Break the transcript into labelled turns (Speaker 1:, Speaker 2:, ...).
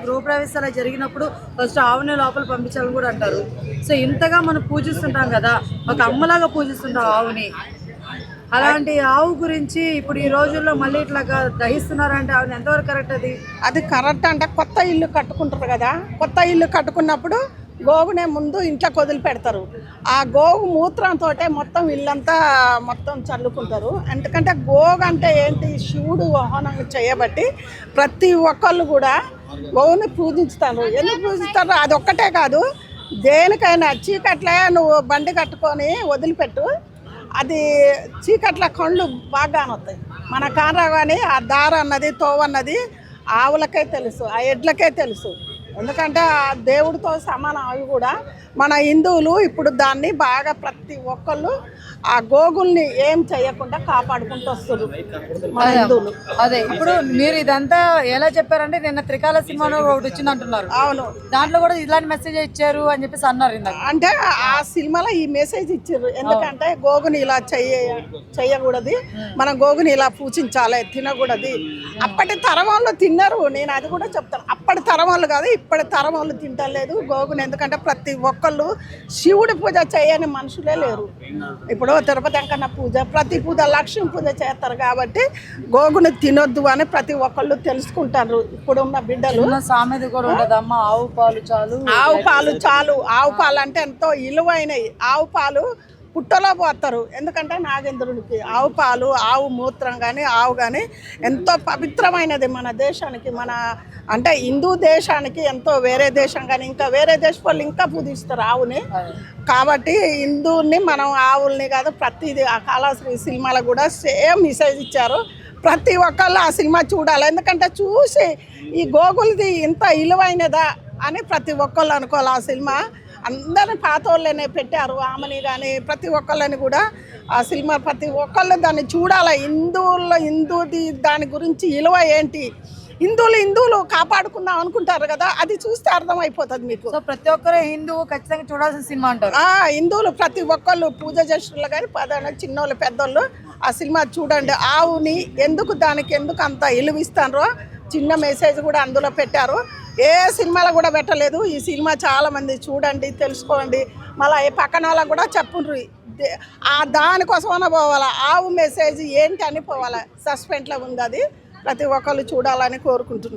Speaker 1: గృహప్రవేశాలు జరిగినప్పుడు ఫస్ట్ ఆవుని లోపల పంపించాలని కూడా అంటారు. సో ఇంతగా మనం పూజిస్తుంటాం కదా, ఒక అమ్మలాగా పూజిస్తుంటాం ఆవుని. అలాంటి ఆవు గురించి ఇప్పుడు ఈ రోజుల్లో మళ్ళీ ఇట్లాగా దహిస్తున్నారంటే ఆవుని ఎంతవరకు కరెక్ట్?
Speaker 2: అది కరెక్ట్ అంటే కొత్త ఇల్లు కట్టుకుంటారు కదా, కొత్త ఇల్లు కట్టుకున్నప్పుడు గోగునే ముందు ఇంట్లోకి వదిలి పెడతారు. ఆ గోగు మూత్రంతో మొత్తం ఇల్లంతా మొత్తం చల్లుకుంటారు. ఎందుకంటే గోగు అంటే ఏంటి, శివుడు వాహనం చేయబట్టి ప్రతి ఒక్కళ్ళు కూడా గోవుని పూజిస్తారు. ఎందుకు పూజిస్తారు? అది ఒక్కటే కాదు, దేనికైనా చీకట్లే నువ్వు బండి కట్టుకొని వదిలిపెట్టు, అది చీకట్ల కళ్ళు బాగా వస్తాయి. మన కానరా కానీ ఆ దార అన్నది తోవన్నది ఆవులకే తెలుసు, ఆ ఎడ్లకే తెలుసు. ఎందుకంటే ఆ దేవుడితో సమానం. అవి కూడా మన హిందువులు ఇప్పుడు దాన్ని బాగా ప్రతి ఒక్కళ్ళు ఆ గోగుల్ని ఏం చేయకుండా కాపాడుకుంటూ వస్తారు మన హిందువులు.
Speaker 1: అదే ఇప్పుడు మీరు ఇదంతా ఎలా చెప్పారంటే నిన్న త్రికాల సినిమాలో ఒకటి వచ్చింది అంటున్నారు.
Speaker 2: అవును,
Speaker 1: దాంట్లో కూడా ఇలాంటి మెసేజ్ ఇచ్చారు అని చెప్పేసి అన్నారు.
Speaker 2: అంటే ఆ సినిమాలో ఈ మెసేజ్ ఇచ్చారు. ఎందుకంటే గోగుని ఇలా చెయ్యకూడదు, మనం గోగుని ఇలా పూజించాలి, తినకూడదు. అప్పటి తరం వాళ్ళు తిన్నారు, నేను అది కూడా చెప్తాను. అప్పటి తరం వాళ్ళు కాదు, ఇప్పటి తరం వాళ్ళు తింటలేదు గోగుని. ఎందుకంటే ప్రతి ఒక్కళ్ళు శివుడి పూజ చేయని మనుషులే లేరు. ఇప్పుడు తిరుపతి వెంకన్న పూజ, ప్రతి పూజ లక్ష్మీ పూజ చేస్తారు కాబట్టి గోగుని తినొద్దు అని ప్రతి ఒక్కళ్ళు తెలుసుకుంటారు. ఇప్పుడు ఉన్న బిడ్డలు
Speaker 1: సామెత కూడా ఉండదమ్మా, ఆవు పాలు చాలు,
Speaker 2: ఆవు పాలు చాలు. ఆవు పాలు అంటే ఎంతో విలువైనవి. ఆవు పాలు పుట్టలో పోతారు. ఎందుకంటే నాగేంద్రుడికి ఆవు పాలు, ఆవు మూత్రం కానీ ఆవు కానీ ఎంతో పవిత్రమైనది మన దేశానికి. మన అంటే హిందూ దేశానికి ఎంతో, వేరే దేశం కానీ ఇంకా వేరే దేశం వాళ్ళు ఇంకా పూజిస్తారు ఆవుని. కాబట్టి హిందువుని మనం ఆవుల్ని కాదు, ప్రతిదీ ఆ కాళాశ్రీ సినిమాలో కూడా సేమ్ మెసేజ్ ఇచ్చారు. ప్రతి ఒక్కళ్ళు ఆ సినిమా చూడాలి. ఎందుకంటే చూసి ఈ గోగులది ఇంత విలువైనదా అని ప్రతి ఒక్కళ్ళు అనుకోవాలి. ఆ సినిమా అందరిని పాత వాళ్ళనే పెట్టారు, ఆమెని కానీ ప్రతి ఒక్కళ్ళని కూడా ఆ సినిమా ప్రతి ఒక్కళ్ళు దాన్ని చూడాలి. హిందూది దాని గురించి విలువ ఏంటి, హిందువులు కాపాడుకుందాం అనుకుంటారు కదా, అది చూస్తే అర్థమైపోతుంది మీకు.
Speaker 1: సో ప్రతి ఒక్కరు హిందువు ఖచ్చితంగా చూడాల్సిన సినిమా అంటారు.
Speaker 2: హిందువులు ప్రతి ఒక్కళ్ళు పూజ చేస్తున్నారు కానీ చిన్నోళ్ళు పెద్దోళ్ళు ఆ సినిమా చూడండి. ఆవుని ఎందుకు దానికి ఎందుకు అంత విలువిస్తారో చిన్న మెసేజ్ కూడా అందులో పెట్టారు. ఏ సినిమాలో కూడా పెట్టలేదు. ఈ సినిమా చాలామంది చూడండి, తెలుసుకోండి. మళ్ళీ ఈ పక్కన వాళ్ళకు కూడా చెప్పుండ్రు, దానికోసమైనా పోవాలా, ఆవు మెసేజ్ ఏంటి అని పోవాలా. సస్పెండ్లో ఉంది, అది ప్రతి ఒక్కళ్ళు చూడాలని కోరుకుంటున్నాం.